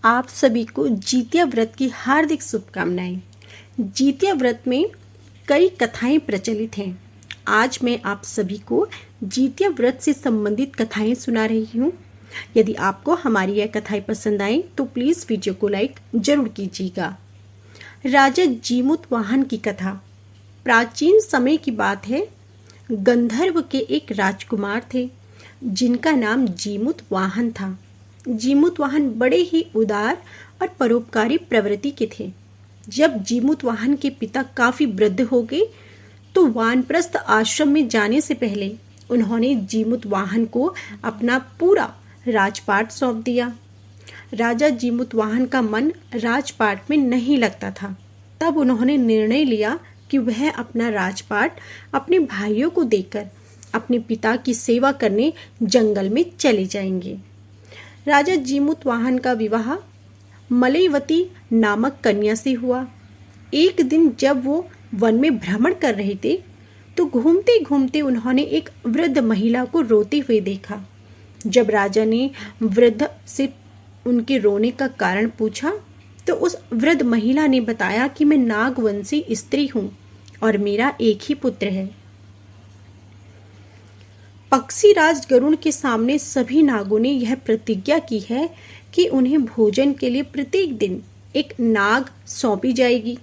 आप सभी को जितिया व्रत की हार्दिक शुभकामनाएं। जितिया व्रत में कई कथाएं प्रचलित हैं। आज मैं आप सभी को जितिया व्रत से संबंधित कथाएं सुना रही हूँ। यदि आपको हमारी यह कथाएं पसंद आए तो प्लीज़ वीडियो को लाइक जरूर कीजिएगा। राजा जीमूत वाहन की कथा प्राचीन समय की बात है। गंधर्व के एक राजकुमार थे जिनका नाम जीमूत वाहन था। जीमूत वाहन बड़े ही उदार और परोपकारी प्रवृत्ति के थे। जब जीमूत वाहन के पिता काफी वृद्ध हो गए तो वानप्रस्थ आश्रम में जाने से पहले उन्होंने जीमूत वाहन को अपना पूरा राजपाट सौंप दिया। राजा जीमूत वाहन का मन राजपाट में नहीं लगता था। तब उन्होंने निर्णय लिया कि वह अपना राजपाट अपने भाइयों को देकर अपने पिता की सेवा करने जंगल में चले जाएंगे। राजा जीमूत वाहन का विवाह मलयवती नामक कन्या से हुआ। एक दिन जब वो वन में भ्रमण कर रहे थे तो घूमते घूमते उन्होंने एक वृद्ध महिला को रोते हुए देखा। जब राजा ने वृद्ध से उनके रोने का कारण पूछा तो उस वृद्ध महिला ने बताया कि मैं नागवंशी स्त्री हूँ और मेरा एक ही पुत्र है। पक्षीराज गरुड़ के सामने सभी नागों ने यह प्रतिज्ञा की है कि उन्हें भोजन के लिए प्रत्येक दिन एक नाग सौंपी जाएगी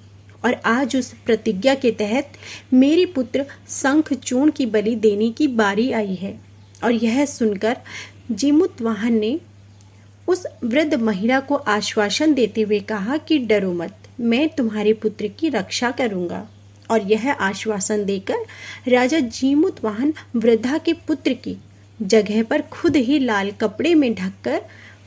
और आज उस प्रतिज्ञा के तहत मेरे पुत्र शंखचूर्ण की बलि देने की बारी आई है। और यह सुनकर जीमूत वाहन ने उस वृद्ध महिला को आश्वासन देते हुए कहा कि डरो मत, मैं तुम्हारे पुत्र की रक्षा करूंगा। और यह आश्वासन देकर राजा जीमूत वाहन वृद्धा के पुत्र की जगह पर खुद ही लाल कपड़े में ढककर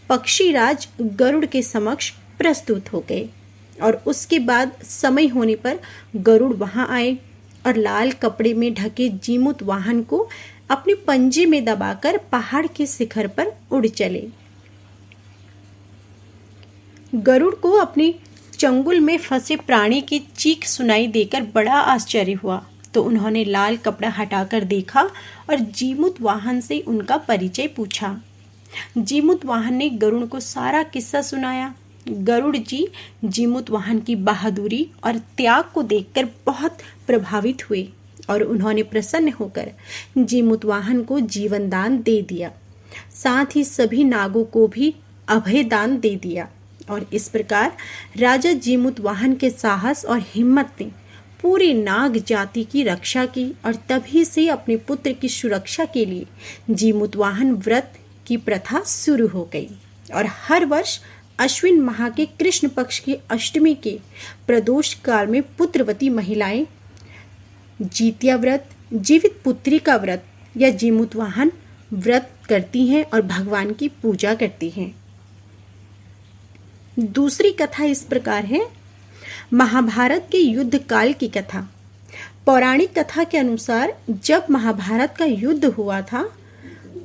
पक्षीराज गरुड़ के समक्ष प्रस्तुत हो गए। और उसके बाद समय होने पर गरुड़ वहां आए और लाल कपड़े में ढके जीमूत वाहन को अपने पंजे में दबाकर पहाड़ के शिखर पर उड़ चले। गरुड़ को अपनी चंगुल में फंसे प्राणी की चीख सुनाई देकर बड़ा आश्चर्य हुआ तो उन्होंने लाल कपड़ा हटाकर देखा और जीमूत वाहन से उनका परिचय पूछा। जीमूत वाहन ने गरुड़ को सारा किस्सा सुनाया। गरुड़ जी जीमूत वाहन की बहादुरी और त्याग को देखकर बहुत प्रभावित हुए और उन्होंने प्रसन्न होकर जीमूत वाहन को जीवन दान दे दिया। साथ ही सभी नागों को भी अभय दान दे दिया। और इस प्रकार राजा जीमूत वाहन के साहस और हिम्मत ने पूरी नाग जाति की रक्षा की और तभी से अपने पुत्र की सुरक्षा के लिए जीमूत वाहन व्रत की प्रथा शुरू हो गई। और हर वर्ष अश्विन माह के कृष्ण पक्ष की अष्टमी के प्रदोष काल में पुत्रवती महिलाएं जितिया व्रत, जीवित पुत्री का व्रत या जीमूत वाहन व्रत करती हैं और भगवान की पूजा करती हैं। दूसरी कथा इस प्रकार है। महाभारत के युद्ध काल की कथा। पौराणिक कथा के अनुसार जब महाभारत का युद्ध हुआ था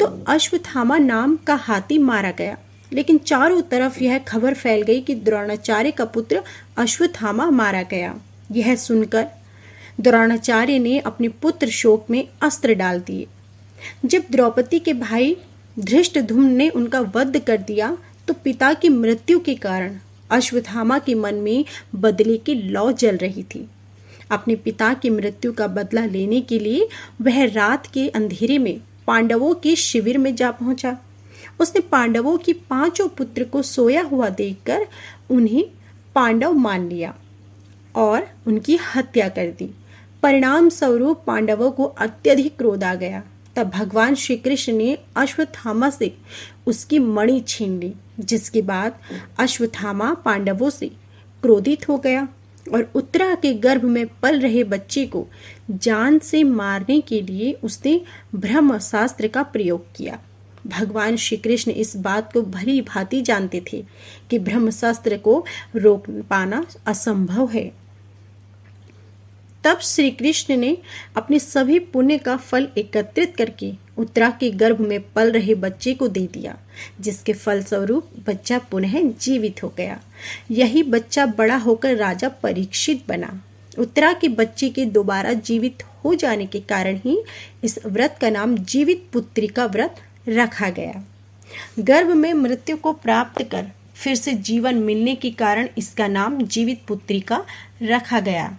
तो अश्वत्थामा नाम का हाथी मारा गया। लेकिन चारों तरफ यह खबर फैल गई कि द्रोणाचार्य का पुत्र अश्वत्थामा मारा गया। यह सुनकर द्रोणाचार्य ने अपने पुत्र शोक में अस्त्र डाल दिए। जब द्रौपदी के भाई धृष्टद्युम्न ने उनका वध कर दिया तो पिता की मृत्यु के कारण अश्वत्थामा के मन में बदले की लौ जल रही थी। अपने पिता की मृत्यु का बदला लेने के लिए वह रात के अंधेरे में पांडवों के शिविर में जा पहुंचा। उसने पांडवों की पांचों पुत्र को सोया हुआ देखकर उन्हें पांडव मान लिया और उनकी हत्या कर दी। परिणाम स्वरूप पांडवों को अत्यधिक क्रोध आ गया। तब भगवान श्री कृष्ण ने अश्वत्थामा से उसकी मणि छीन ली, जिसके बाद अश्वत्थामा पांडवों से क्रोधित हो गया और उत्तरा के गर्भ में पल रहे बच्चे को जान से मारने के लिए उसने ब्रह्मास्त्र का प्रयोग किया। भगवान श्री कृष्ण इस बात को भली भांति जानते थे कि ब्रह्मास्त्र को रोक पाना असंभव है। तब श्री कृष्ण ने अपने सभी पुण्य का फल एकत्रित करके उत्तरा के गर्भ में पल रहे बच्चे को दे दिया, जिसके फलस्वरूप बच्चा पुनः जीवित हो गया। यही बच्चा बड़ा होकर राजा परीक्षित बना। उत्तरा के बच्चे के दोबारा जीवित हो जाने के कारण ही इस व्रत का नाम जीवित पुत्री का व्रत रखा गया। गर्भ में मृत्यु को प्राप्त कर फिर से जीवन मिलने के कारण इसका नाम जीवित पुत्रिका रखा गया।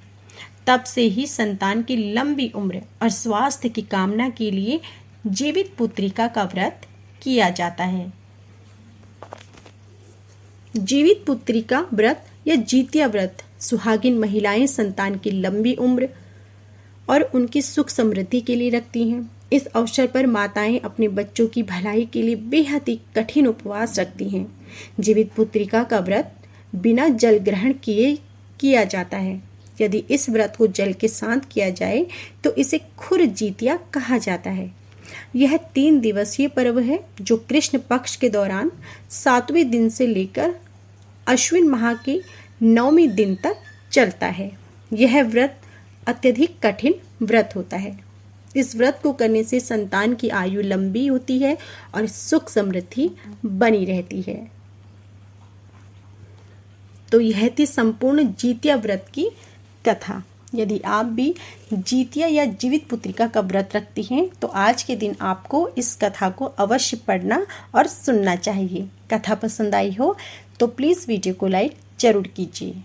तब से ही संतान की लंबी उम्र और स्वास्थ्य की कामना के लिए जीवित पुत्रिका का व्रत किया जाता है। जीवित पुत्रिका व्रत या जितिया व्रत सुहागिन महिलाएं संतान की लंबी उम्र और उनकी सुख समृद्धि के लिए रखती हैं। इस अवसर पर माताएं अपने बच्चों की भलाई के लिए बेहद ही कठिन उपवास रखती हैं। जीवित पुत्रिका का व्रत बिना जल ग्रहण किए किया जाता है। यदि इस व्रत को जल के साथ किया जाए तो इसे खुर जितिया कहा जाता है। यह 3 दिवसीय पर्व है जो कृष्ण पक्ष के दौरान 7वें दिन से लेकर अश्विन माह के 9वें दिन तक चलता है। यह व्रत अत्यधिक कठिन व्रत होता है। इस व्रत को करने से संतान की आयु लंबी होती है और सुख समृद्धि बनी रहती है। तो यह थी संपूर्ण जितिया व्रत की कथा। यदि आप भी जितिया या जीवित पुत्रिका का व्रत रखती हैं तो आज के दिन आपको इस कथा को अवश्य पढ़ना और सुनना चाहिए। कथा पसंद आई हो तो प्लीज़ वीडियो को लाइक जरूर कीजिए।